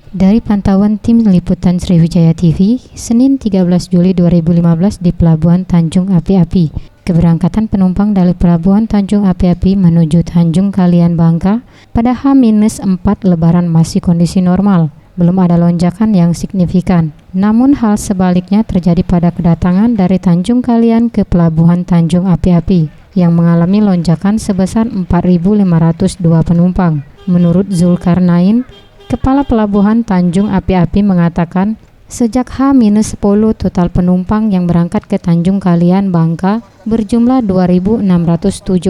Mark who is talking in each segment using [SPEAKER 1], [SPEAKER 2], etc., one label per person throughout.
[SPEAKER 1] Dari pantauan tim liputan Sriwijaya TV, Senin 13 Juli 2015 di Pelabuhan Tanjung Api-Api, keberangkatan penumpang dari Pelabuhan Tanjung Api-Api menuju Tanjung Kalian Bangka pada H-4 Lebaran masih kondisi normal. Belum ada lonjakan yang signifikan. Namun hal sebaliknya terjadi pada kedatangan dari Tanjung Kalian ke Pelabuhan Tanjung Api-Api yang mengalami lonjakan sebesar 4.502 penumpang. Menurut Zulkarnain, Kepala Pelabuhan Tanjung Api-Api mengatakan, sejak H-10 total penumpang yang berangkat ke Tanjung Kalian Bangka berjumlah 2.607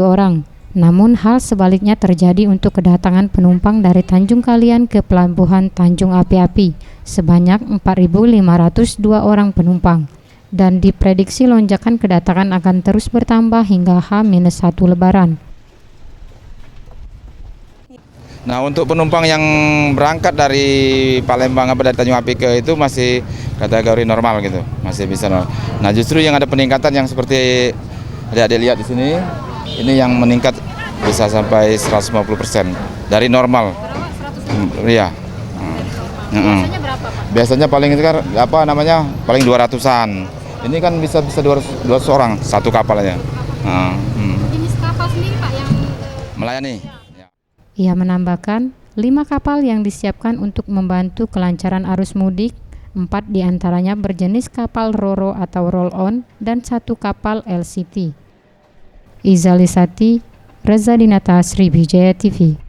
[SPEAKER 1] orang. Namun hal sebaliknya terjadi untuk kedatangan penumpang dari Tanjung Kalian ke Pelabuhan Tanjung Api-Api sebanyak 4.502 orang penumpang. Dan diprediksi lonjakan kedatangan akan terus bertambah hingga H-1 Lebaran.
[SPEAKER 2] Nah, untuk penumpang yang berangkat dari Palembang apa dari Tanjung Api ke itu masih kategori normal gitu, masih bisa normal. Nah, justru yang ada peningkatan yang seperti adik-adik lihat di sini, ini yang meningkat bisa sampai 150% dari normal. Iya.
[SPEAKER 3] Biasanya berapa, Pak?
[SPEAKER 2] Biasanya paling itu kan paling 200-an. Ini kan bisa 200 orang satu kapal aja.
[SPEAKER 3] Jenis kapal sendiri, Pak, yang
[SPEAKER 2] Melayani.
[SPEAKER 1] Ia menambahkan, 5 kapal yang disiapkan untuk membantu kelancaran arus mudik, 4 diantaranya berjenis kapal Ro-Ro atau roll-on, dan 1 kapal LCT. Izalisati, Reza Dinata, Sriwijaya TV.